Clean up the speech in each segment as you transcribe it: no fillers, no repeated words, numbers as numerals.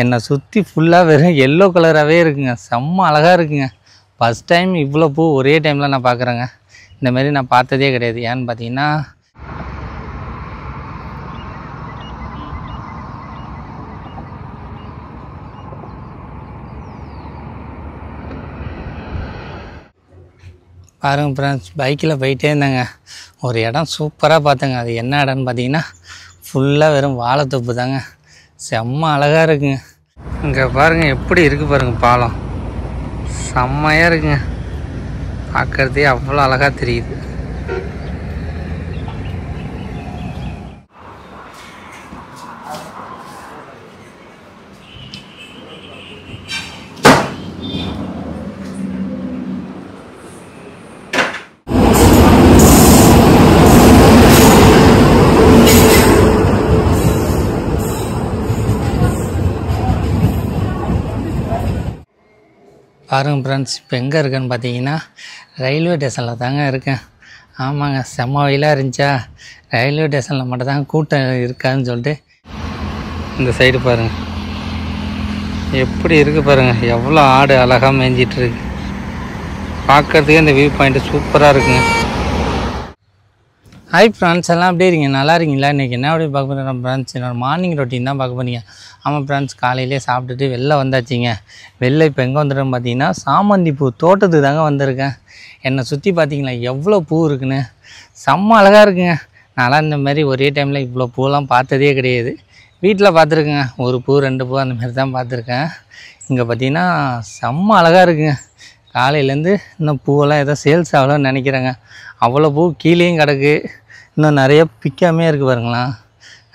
என்னை சுற்றி ஃபுல்லாக வெறும் எல்லோ கலராகவே இருக்குங்க. செம்ம அழகாக இருக்குங்க. ஃபஸ்ட் டைம் இவ்வளோ பூ ஒரே டைமில் நான் பார்க்குறேங்க. இந்தமாரி நான் பார்த்ததே கிடையாது. ஏன்னு பார்த்தீங்கன்னா பாருங்கள் ஃப்ரெண்ட்ஸ், பைக்கில் போயிட்டே இருந்தாங்க. ஒரு இடம் சூப்பராக பார்த்தேங்க. அது என்ன இடம்னு பார்த்தீங்கன்னா ஃபுல்லாக வெறும் வாழைத்தொப்பு தாங்க. செம்ம அழகாக இருக்குங்க. இங்கே பாருங்கள் எப்படி இருக்குது பாருங்கள், பாலம் செம்மையாக இருக்குங்க. பார்க்குறதே அவ்வளோ அழகாக தெரியுது. பாருங்கள் ஃப்ரெண்ட்ஸ், இப்போ எங்கே இருக்கேன்னு பார்த்தீங்கன்னா ரயில்வே ஸ்டேஷனில் தாங்க இருக்கேன். ஆமாங்க, செம்ம வெயிலாக இருந்துச்சா, ரயில்வே ஸ்டேஷனில் மட்டும் தாங்க கூட்டம் இருக்காதுன்னு சொல்லிட்டு இந்த சைடு பாருங்கள் எப்படி இருக்குது பாருங்கள். எவ்வளோ ஆடு அழகாக மேய்ஞ்சிட்ருக்கு. பார்க்குறதுக்கே இந்த வியூ பாயிண்ட்டு சூப்பராக இருக்குங்க. ஹாய் ஃப்ரெண்ட்ஸ், எல்லாம் அப்படியே இருக்கீங்க, நல்லா இருக்கீங்களா? இன்றைக்கி என்ன அப்படி பார்க்க போகிறேன் ஃப்ரெண்ட்ஸ், என்னோடய மார்னிங் ரொட்டீன் தான் பார்க்க போகிறீங்க. ஆமாம் ஃப்ரெண்ட்ஸ், காலையிலே சாப்பிட்டுட்டு வெளில வந்தாச்சிங்க. வெளில இப்போ எங்கே வந்துட்டோன்னு பார்த்தீங்கன்னா சாமந்தி பூ தோட்டத்துக்கு தாங்க வந்திருக்கேன். என்னை சுற்றி பார்த்தீங்களா எவ்வளோ பூ இருக்குன்னு, செம்ம அழகாக இருக்குங்க. நான்லாம் இந்தமாரி ஒரே டைமில் இவ்வளோ பூவெல்லாம் பார்த்ததே கிடையாது. வீட்டில் பார்த்துருக்குங்க, ஒரு பூ 2 பூ அந்தமாரி தான் பார்த்துருக்கேன். இங்கே பார்த்தீங்கன்னா செம்ம அழகாக இருக்குங்க. காலையிலேருந்து இன்னும் பூவெல்லாம் ஏதோ சேல்ஸ் ஆகலாம்னு நினைக்கிறேங்க. அவ்வளோ பூ கீழேயும் கிடக்கு, இன்னும் நிறைய பிக்காமே இருக்குது பாருங்களா.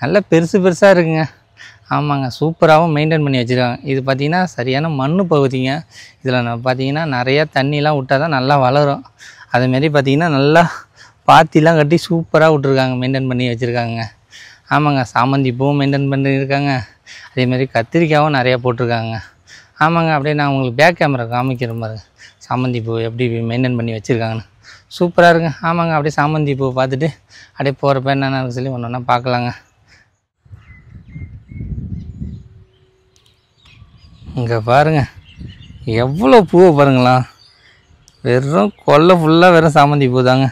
நல்லா பெருசு பெருசாக இருக்குங்க. ஆமாங்க, சூப்பராகவும் மெயின்டைன் பண்ணி வச்சுருக்காங்க. இது பார்த்திங்கன்னா சரியான மண் பகுதிங்க. இதில் பார்த்திங்கன்னா நிறையா தண்ணிலாம் விட்டால் தான் நல்லா வளரும். அதுமாரி பார்த்திங்கன்னா நல்லா பாத்திலாம் கட்டி சூப்பராக விட்ருக்காங்க, மெயின்டைன் பண்ணி வச்சுருக்காங்க. ஆமாங்க, சாமந்தி பூவும் மெயின்டைன் பண்ணியிருக்காங்க. அதேமாரி கத்திரிக்காயும் நிறையா போட்டிருக்காங்க. ஆமாங்க, அப்படியே நான் உங்களுக்கு பேக் கேமரா காமிக்கிறேன் பாருங்க, சாமந்தி பூ எப்படி மெயின்டைன் பண்ணி வச்சுருக்காங்கன்னு. சூப்பராக இருக்குங்க. ஆமாங்க, அப்படியே சாமந்தி பூ பார்த்துட்டு அப்படியே போகிறப்ப என்னென்னு சொல்லி ஒன்று ஒன்றா பார்க்கலாங்க. இங்கே பாருங்கள் எவ்வளோ பூவை பாருங்களா. வெறும் கொல்லை ஃபுல்லாக வெறும் சாமந்தி பூ தாங்க,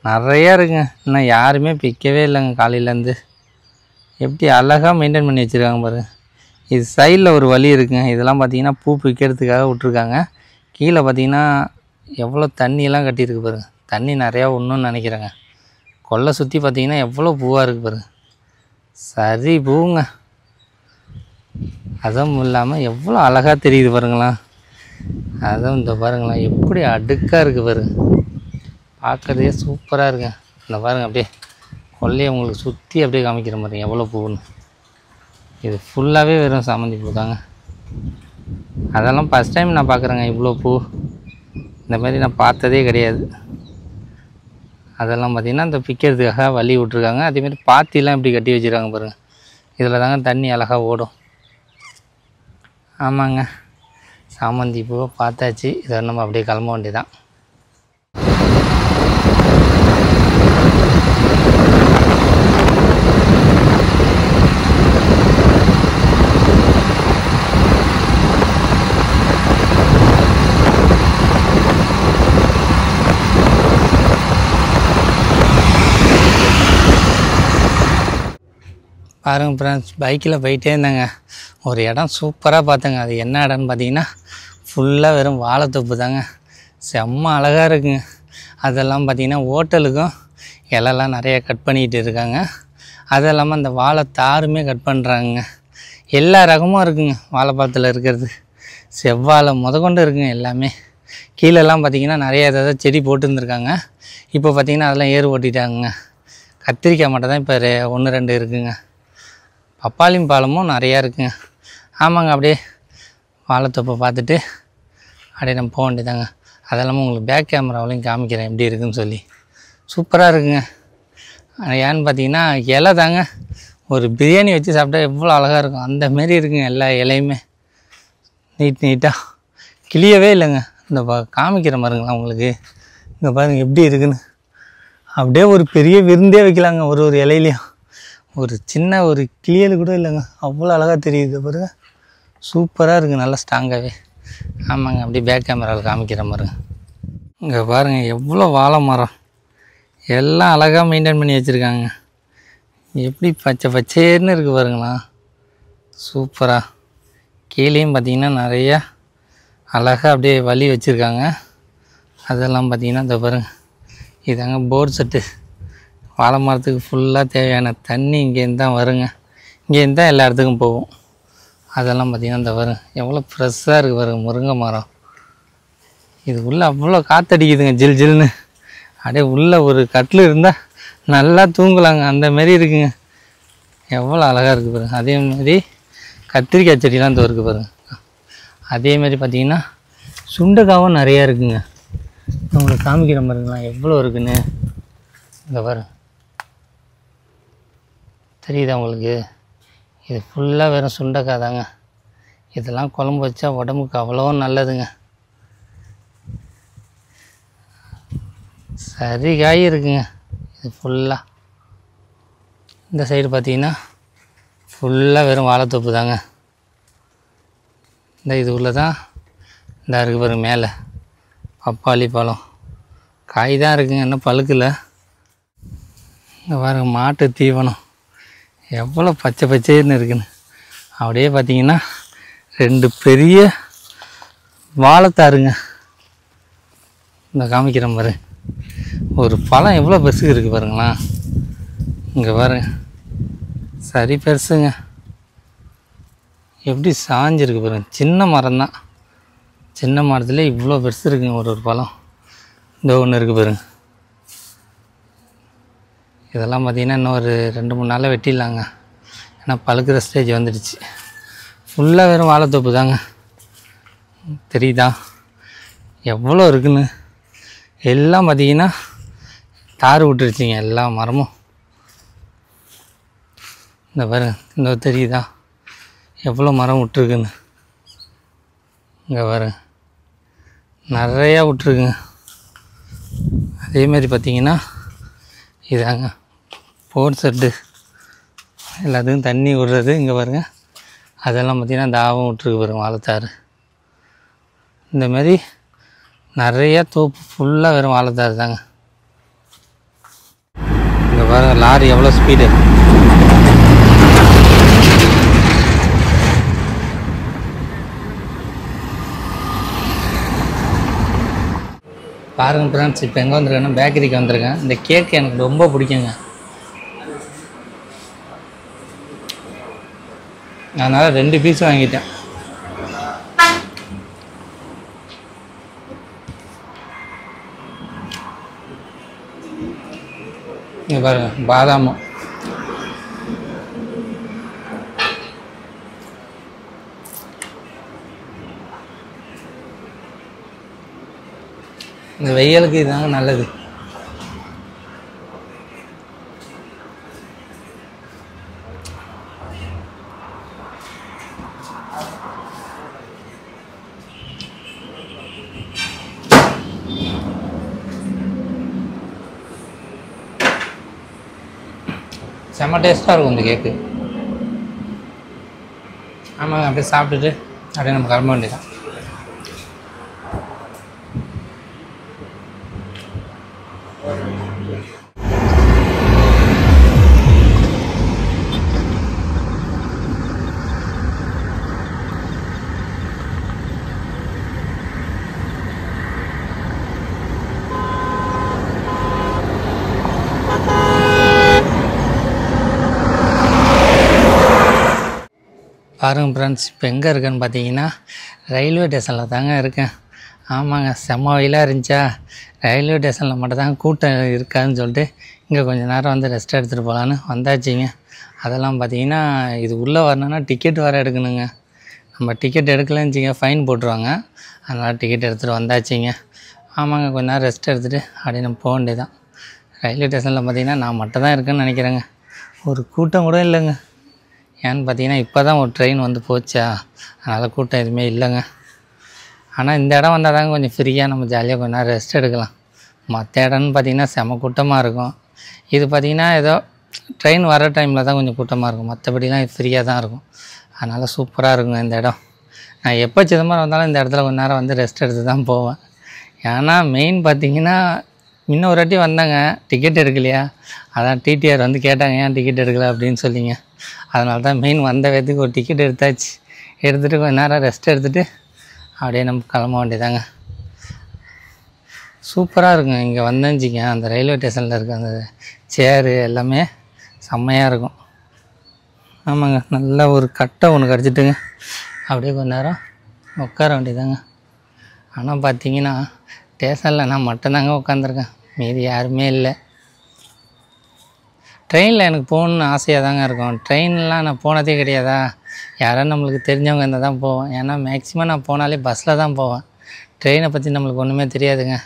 நிறையா இருக்குங்க. இன்னும் யாருமே பிக்கவே இல்லைங்க. காலையிலேருந்து எப்படி அழகாக மெயின்டைன் பண்ணி வச்சுருக்காங்க பாருங்கள். இது சைடில் ஒரு வழி இருக்குங்க. இதெல்லாம் பார்த்திங்கன்னா பூ பிக்கிறதுக்காக விட்ருக்காங்க. கீழே பார்த்திங்கன்னா எவ்வளோ தண்ணியெல்லாம் கட்டியிருக்கு பாருங்கள். தண்ணி நிறையா ஒன்றுன்னு நினைக்கிறேங்க. கொல்லை சுற்றி பார்த்திங்கன்னா எவ்வளோ பூவாக இருக்குது பாருங்கள், சரி பூங்க. அதுவும் இல்லாமல் எவ்வளோ அழகாக தெரியுது பாருங்களா. அதுவும் இந்த பாருங்களா எப்படி அடுக்காக இருக்குது பாருங்க, பார்க்குறதே சூப்பராக இருக்குங்க. இந்த பாருங்கள் அப்படியே கொல்லையை உங்களுக்கு சுற்றி அப்படியே காமிக்கிற மாதிரி எவ்வளோ பூன்னு. இது ஃபுல்லாகவே வெறும் சாமந்தி பூ தாங்க. அதெல்லாம் ஃபஸ்ட் டைம் நான் பார்க்குறேங்க. இவ்வளோ பூ இந்த மாதிரி நான் பார்த்ததே கிடையாது. அதெல்லாம் பார்த்திங்கன்னா இந்த பிக்கிறதுக்காக வழி விட்ருக்காங்க. அதேமாரி பாத்திலாம் எப்படி கட்டி வச்சுருக்காங்க பாருங்கள். இதில் தாங்க தண்ணி அழகாக ஓடும். ஆமாங்க, சாமந்தி பூவை பார்த்தாச்சு. இதை நம்ம அப்படியே கிளம்ப வேண்டியதான். பாருங்கள் ஃப்ரெண்ட்ஸ், பைக்கில் போயிட்டே இருந்தாங்க. ஒரு இடம் சூப்பராக பார்த்தேங்க. அது என்ன இடம்னு பார்த்தீங்கன்னா ஃபுல்லாக வெறும் வாழைத்தொப்பு தாங்க. செம்ம அழகாக இருக்குங்க. அதெல்லாம் பார்த்திங்கன்னா ஹோட்டலுக்கும் இலெல்லாம் நிறையா கட் பண்ணிக்கிட்டு இருக்காங்க. அது இல்லாமல் அந்த வாழைத்தாருமே கட் பண்ணுறாங்க. எல்லா ரகமும் இருக்குங்க வாழைப்பழத்தில் இருக்கிறது. செவ்வாழை முதற்கொண்டு இருக்குங்க எல்லாமே. கீழெல்லாம் பார்த்திங்கன்னா நிறையா ஏதாவது செடி போட்டுருந்துருக்காங்க. இப்போ பார்த்திங்கன்னா அதெல்லாம் ஏறு ஓட்டிட்டாங்க. கத்திரிக்காய் மட்டும் தான் இப்போ 1-2 இருக்குங்க. பப்பாளி பழமும் நிறையா இருக்குங்க. ஆமாங்க, அப்படியே வாழைத்தொப்பை பார்த்துட்டு அப்படியே நம்ம போக வேண்டியதாங்க. அதெல்லாமல் உங்களுக்கு பேக் கேமராவிலையும் காமிக்கிறேன் எப்படி இருக்குதுன்னு சொல்லி. சூப்பராக இருக்குங்க. ஏன்னு பார்த்தீங்கன்னா இலை தாங்க, ஒரு பிரியாணி வச்சு சாப்பிட்டா எவ்வளோ அழகாக இருக்கும் அந்தமாரி இருக்குங்க. எல்லா இலையுமே நீட்டாக கிளியவே இல்லைங்க. இந்த காமிக்கிற பாருங்களா உங்களுக்கு. இங்கே பாருங்கள் எப்படி இருக்குன்னு. அப்படியே ஒரு பெரிய விருந்தே வைக்கலாங்க. ஒரு இலையிலையும் ஒரு சின்ன ஒரு கிளியல் கூட இல்லைங்க, அவ்வளோ அழகாக தெரியுது பாருங்கள். சூப்பராக இருக்குது, நல்லா ஸ்ட்ராங்காகவே. ஆமாங்க, அப்படியே பேக் கேமராவில் காமிக்கிற பாருங்க. இங்கே பாருங்கள் எவ்வளோ வாழை மரம், எல்லாம் அழகாக மெயின்டைன் பண்ணி வச்சுருக்காங்க. எப்படி பச்சை பச்சேர்னு இருக்குது பாருங்களா, சூப்பராக. கீழேயும் பார்த்திங்கன்னா நிறையா அழகாக அப்படியே வழி வச்சுருக்காங்க. அதெல்லாம் பார்த்திங்கன்னா இந்த பாருங்கள், இதாங்க போர் செட்டு. வாழை மரத்துக்கு ஃபுல்லாக தேவையான தண்ணி இங்கேருந்து தான் வருங்க, இங்கேருந்து தான் எல்லா இடத்துக்கும் போகும். அதெல்லாம் பார்த்திங்கன்னா இந்த வரும் எவ்வளோ ஃப்ரெஷ்ஷாக இருக்குது பாருங்க முருங்கை மரம். இது உள்ளே அவ்வளோ காற்றடிக்குதுங்க, ஜில் ஜில்னு. அப்படியே உள்ளே ஒரு கட்டில் இருந்தால் நல்லா தூங்கலாங்க, அந்தமாரி இருக்குங்க. எவ்வளோ அழகாக இருக்குது பாருங்க. அதேமாரி கத்திரிக்காய் செடிலாம் இந்த இருக்குது பாருங்க. அதேமாரி பார்த்திங்கன்னா சுண்டைக்காவும் நிறையா இருக்குங்க. உங்களுக்கு காமிக்கிற பாருங்களா எவ்வளோ இருக்குன்னு. இங்கே பாருங்க, தெரியுதா உங்களுக்கு? இது ஃபுல்லாக வெறும் சுண்டைக்காய் தாங்க. இதெல்லாம் குழம்பு வச்சா உடம்புக்கு அவ்வளோ நல்லதுங்க. சரி காய் இருக்குங்க இது ஃபுல்லாக. இந்த சைடு பார்த்திங்கன்னா ஃபுல்லாக வெறும் வாழைத்தோப்பு தாங்க. இந்த இது உள்ள தான் இந்த இருக்குது பாருங்க, மேலே பப்பாளி பழம் காய் தான் இருக்குங்க, இன்னும் பழுக்கலை. இங்கே பாருங்க மாட்டு தீவனம் எவ்வளோ பச்சை பச்சைன்னு இருக்குன்னு. அப்படியே பார்த்திங்கன்னா 2 பெரிய வாழைத்தாருங்க. இந்த காமிக்கிற பாரு, ஒரு பழம் எவ்வளோ பெருசுக்கு இருக்குது பாருங்களா. இங்கே பாருங்க சரி பெருசுங்க, எப்படி சாஞ்சிருக்கு பாருங்க. சின்ன மரம் தான், சின்ன மரத்துலேயே இவ்வளோ பெருசு இருக்குங்க ஒரு பழம். இந்த ஒன்று இருக்குது பாருங்க. இதெல்லாம் பார்த்திங்கன்னா இன்னும் ஒரு 2-3 நாளில் வெட்டிடலாங்க, ஏன்னா பழுக்கிற ஸ்டேஜ் வந்துடுச்சு. ஃபுல்லாக வெறும் வாழைத்தோப்பு தாங்க. தெரியுதா எவ்வளோ இருக்குன்னு? எல்லாம் பார்த்திங்கன்னா தார் விட்டுருச்சிங்க எல்லா மரமும். இந்த பாருங்க, இந்த தெரியுதா எவ்வளோ மரம் விட்டுருக்குன்னு? இங்கே பாருங்க நிறையா விட்ருக்குங்க. அதேமாரி பார்த்திங்கன்னா இதாங்க போர் செட்டு, எல்லாத்துக்கும் தண்ணி விடுறது. இங்கே பாருங்கள் அதெல்லாம் பார்த்திங்கன்னா தாவம் விட்ருக்கு பாருங்க வாழைத்தார். இந்தமாரி நிறையா தோப்பு ஃபுல்லாக வெறும் வாழைத்தார் தாங்க. இங்கே பாருங்கள் லாரி எவ்வளோ ஸ்பீடு. பாருங்கள் ஃப்ரெண்ட்ஸ், இப்போ எங்கே வந்திருக்கேன்னா பேக்கரிக்கு வந்திருக்கேன். இந்த கேக் எனக்கு ரொம்ப பிடிக்குங்க, அதனால் 2 பீஸ் வாங்கிட்டேன். இங்கே பாருங்கள் பாதாமும். இந்த வெயிலுக்கு இதுதாங்க நல்லது. செம்ம டேஸ்ட்டாக இருக்கும் இந்த கேக்கு. ஆமாங்க, அப்படியே சாப்பிட்டுட்டு அப்படியே நம்ம கிளம்ப வேண்டியதான். பாருங்கள் ஃப்ரெண்ட்ஸ், இப்போ எங்கே இருக்கேன்னு பார்த்தீங்கன்னா ரயில்வே ஸ்டேஷனில் தாங்க இருக்கேன். ஆமாங்க, செம்ம வெயிலாக இருந்துச்சா, ரயில்வே ஸ்டேஷனில் மட்டும் தாங்க கூட்டம் இருக்காதுன்னு சொல்லிட்டு இங்கே கொஞ்சம் நேரம் வந்து ரெஸ்ட் எடுத்துகிட்டு போகலான்னு வந்தாச்சுங்க. அதெல்லாம் பார்த்தீங்கன்னா இது உள்ளே வரணுன்னா டிக்கெட் வேறு எடுக்கணுங்க. நம்ம டிக்கெட் எடுக்கலன்னு வச்சுங்க ஃபைன் போட்டுருவாங்க. அதனால் டிக்கெட் எடுத்துகிட்டு வந்தாச்சுங்க. ஆமாங்க, கொஞ்சம் நேரம் ரெஸ்ட் எடுத்துகிட்டு அப்படியே நம்ம போக வேண்டியதான். ரயில்வே ஸ்டேஷனில் பார்த்தீங்கன்னா நான் மட்டும் தான் இருக்கேன்னு நினைக்கிறேங்க, ஒரு கூட்டம் கூட இல்லைங்க. ஏன்னு பார்த்தீங்கன்னா இப்போ தான் ஒரு ட்ரெயின் வந்து போச்சா, அதனால் கூட்டம் எதுவுமே இல்லைங்க. ஆனால் இந்த இடம் வந்தால் தாங்க கொஞ்சம் ஃப்ரீயாக நம்ம ஜாலியாக கொஞ்சம் நேரம் ரெஸ்ட் எடுக்கலாம். மற்ற இடம்னு பார்த்திங்கன்னா செம கூட்டமாக இருக்கும். இது பார்த்திங்கன்னா ஏதோ ட்ரெயின் வர டைமில் தான் கொஞ்சம் கூட்டமாக இருக்கும், மற்றபடிலாம் இது ஃப்ரீயாக தான் இருக்கும். அதனால் சூப்பராக இருக்குங்க இந்த இடம். நான் எப்போ சிதம்பரம் வந்தாலும் இந்த இடத்துல கொஞ்ச நேரம் வந்து ரெஸ்ட் எடுத்து தான் போவேன். ஏன்னா மெயின் பார்த்திங்கன்னா இன்னும் ஒரு வாட்டி வந்தாங்க, டிக்கெட் எடுக்கலையா, அதான் டிடிஆர் வந்து கேட்டாங்க ஏன் டிக்கெட் எடுக்கலை அப்படின்னு சொல்லிங்க. அதனால தான் மெயின் வந்த வேத்துக்கு ஒரு டிக்கெட் எடுத்தாச்சு. எடுத்துகிட்டு கொஞ்ச நேரம் ரெஸ்ட் எடுத்துகிட்டு அப்படியே நம்ம கிளம்ப வேண்டியதாங்க. சூப்பராக இருக்குங்க இங்கே வந்தேஞ்சிங்க. அந்த ரயில்வே ஸ்டேஷனில் இருக்க அந்த சேரு எல்லாமே செம்மையாக இருக்கும். ஆமாங்க, நல்லா ஒரு கட்டை ஒன்று கிடச்சிட்டுங்க அப்படியே கொஞ்ச நேரம் உட்கார வேண்டியதாங்க. ஆனால் பார்த்தீங்கன்னா ஸ்டேஷனில் நான் மட்டும்தாங்க உட்காந்துருக்கேன், மீதி யாருமே இல்லை. ட்ரெயினில் எனக்கு போகணுன்னு ஆசையாக தாங்க இருக்கும். ட்ரெயின்லாம் நான் போனதே கிடையாதா, யாரும் நம்மளுக்கு தெரிஞ்சவங்க இருந்தால் தான் போவேன். ஏன்னா மேக்ஸிமம் நான் போனாலே பஸ்ஸில் தான் போவேன். ட்ரெயினை பற்றி நம்மளுக்கு ஒன்றுமே தெரியாதுங்க.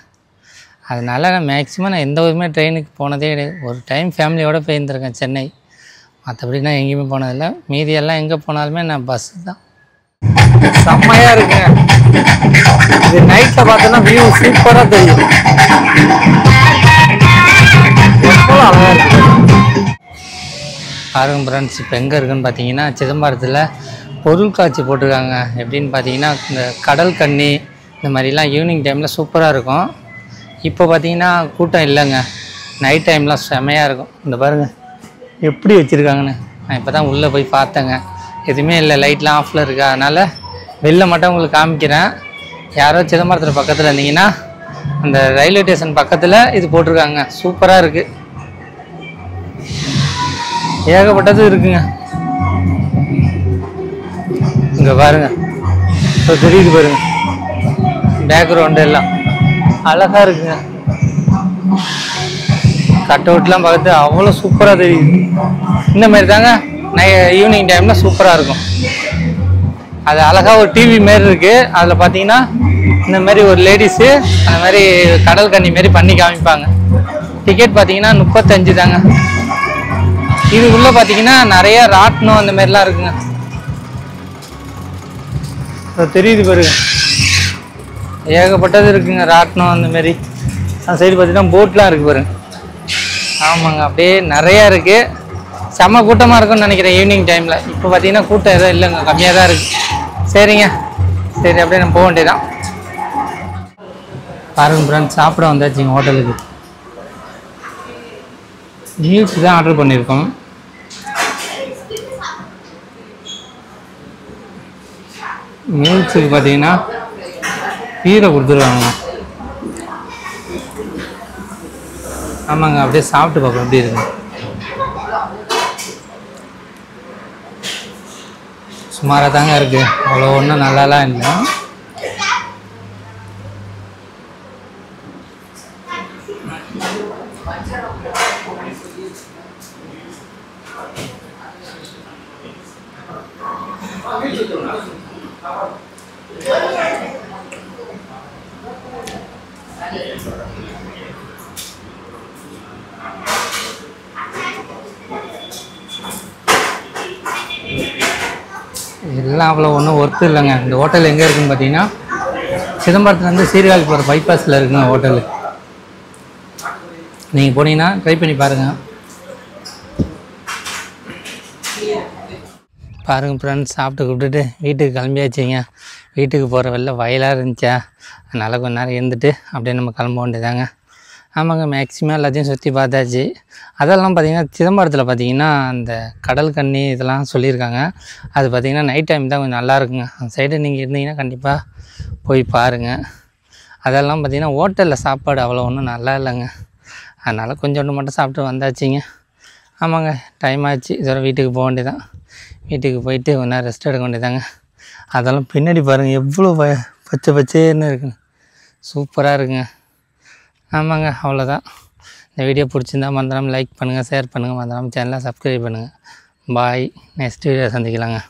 அதனால் நான் மேக்ஸிமம் நான் எந்த ஊருமே ட்ரெயினுக்கு போனதே கிடையாது. ஒரு டைம் ஃபேமிலியோடு போயிருந்துருக்கேன் சென்னை, மற்றபடி நான் எங்கேயுமே போனதில்லை. மீதியெல்லாம் எங்கே போனாலுமே நான் பஸ்ஸு தான். செம்மையாக இருக்குங்க. இது நைட்டில் பார்த்தோன்னா வியூ சூப்பராக தெரியும். எவ்வளோ அழகாக இருக்குது பாருங்க ஃப்ரெண்ட்ஸ். இப்போ எங்கே இருக்குதுன்னு பார்த்தீங்கன்னா சிதம்பரத்தில் பொருள் காட்சி போட்டிருக்காங்க. எப்படின்னு பார்த்தீங்கன்னா இந்த கடல் கன்னி இந்த மாதிரிலாம் ஈவினிங் டைமில் சூப்பராக இருக்கும். இப்போ பார்த்தீங்கன்னா கூட்டம் இல்லைங்க, நைட் டைம்லாம் செமையாக இருக்கும். இந்த பாருங்கள் எப்படி வச்சுருக்காங்கன்னு. நான் இப்போ தான் உள்ளே போய் பார்த்தேங்க, எதுவுமே இல்லை, லைட்லாம் ஆஃபில் இருக்கா. அதனால் வெளில மட்டும் உங்களுக்கு காமிக்கிறேன். யாரோ சிதம்பரத்தில் பக்கத்தில் இருந்தீங்கன்னா அந்த ரயில்வே ஸ்டேஷன் பக்கத்தில் இது போட்டிருக்காங்க. சூப்பராக இருக்குது, ஏகப்பட்டது இருக்குங்க. இங்கே பாருங்கள், இப்போ தெரியுது பாருங்க, பேக்ரவுண்டு எல்லாம் அழகாக இருக்குங்க. கட் அவுட்லாம் பார்த்து அவ்வளோ சூப்பராக தெரியுது. இந்த மாதிரி தாங்க ஈவினிங் டைமில் சூப்பராக இருக்கும். அது அழகாக ஒரு டிவி மாரி இருக்குது. அதில் பார்த்தீங்கன்னா இந்த மாதிரி ஒரு லேடிஸு அந்த மாதிரி கடல் கன்னி மாரி பண்ணி காமிப்பாங்க. டிக்கெட் பார்த்தீங்கன்னா 35 தாங்க. இது உள்ளே பார்த்தீங்கன்னா நிறைய ராட்னம் அந்த மாதிரிலாம் இருக்குங்க. தெரியுது பாருங்க, ஏகப்பட்டது இருக்குங்க ராட்னம் அந்த மாதிரி. அந்த சைடு பார்த்தீங்கன்னா போட்லாம் இருக்குது பாருங்க. ஆமாங்க, அப்படியே நிறையா இருக்குது. செம்ம கூட்டமாக இருக்கும்னு நினைக்கிறேன் ஈவினிங் டைமில். இப்போ பார்த்தீங்கன்னா கூட்டம் எதுவும் இல்லைங்க, கம்மியாக தான் இருக்குது. சரிங்க, சரி அப்படியே நம்ம போக வேண்டியதான். பாருங்க ஃப்ரெண்ட்ஸ், சாப்பிட வந்தாச்சுங்க ஹோட்டலுக்கு. மீல்ஸ் தான் ஆர்டர் பண்ணியிருக்கோம். மீல்ஸுக்கு பார்த்தீங்கன்னா கீரை கொடுத்துருவாங்க. ஆமாங்க, அப்படியே சாப்பிட்டு பார்ப்போம் எப்படி இருக்கு. சுமாராக தாங்க இருக்குது, அவ்வளோ ஒன்றும் நல்லாலாம் இல்லை. எல்லாம் அவ்வளோ ஒன்றும் ஒர்த்து இல்லைங்க. இந்த ஹோட்டல் எங்கே இருக்குதுன்னு பார்த்தீங்கன்னா சிதம்பரத்துலேருந்து சீர்காழி போகிற பைபாஸில் இருக்குங்க ஹோட்டலு. நீங்கள் போனீங்கன்னா ட்ரை பண்ணி பாருங்கள். பாருங்கள் ஃப்ரெண்ட்ஸ், சாப்பிட்டு கூப்பிட்டுட்டு வீட்டுக்கு கிளம்பியாச்சுங்க. வீட்டுக்கு போகிற வெளில வயலாக இருந்துச்சா, அதனால் கொஞ்ச நேரம் இருந்துட்டு அப்படியே நம்ம கிளம்ப வேண்டியதாங்க. ஆமாங்க, மேக்ஸிமம் எல்லாத்தையும் சுற்றி பார்த்தாச்சு. அதெல்லாம் பார்த்திங்கன்னா சிதம்பரத்தில் பார்த்திங்கன்னா அந்த கடல் கன்னி இதெல்லாம் சொல்லியிருக்காங்க. அது பார்த்திங்கன்னா நைட் டைம் தான் கொஞ்சம் நல்லா இருக்குங்க. அந்த சைடு நீங்கள் இருந்தீங்கன்னா கண்டிப்பாக போய் பாருங்கள். அதெல்லாம் பார்த்திங்கன்னா ஹோட்டலில் சாப்பாடு அவ்வளோ ஒன்றும் நல்லா இல்லைங்க. அதனால் கொஞ்சோண்டு மட்டும் சாப்பிட்டு வந்தாச்சுங்க. ஆமாங்க, டைம் ஆச்சு, இதோட வீட்டுக்கு போக வேண்டியதான். வீட்டுக்கு போயிட்டு கொஞ்ச நேரம் ரெஸ்ட் எடுக்க வேண்டியதாங்க. அதெல்லாம் பின்னாடி பாருங்கள் எவ்வளோ பச்சை பச்சேன்னு இருக்குங்க, சூப்பராக இருக்குங்க. ஆமாங்க, அவ்வளோதான். இந்த வீடியோ பிடிச்சிருந்தா மறந்துடாமல் லைக் பண்ணுங்கள், ஷேர் பண்ணுங்கள், மறந்துடாமல் சேனலை சப்ஸ்கிரைப் பண்ணுங்கள். பாய், நெக்ஸ்ட் வீடியோ சந்திக்கலாங்க.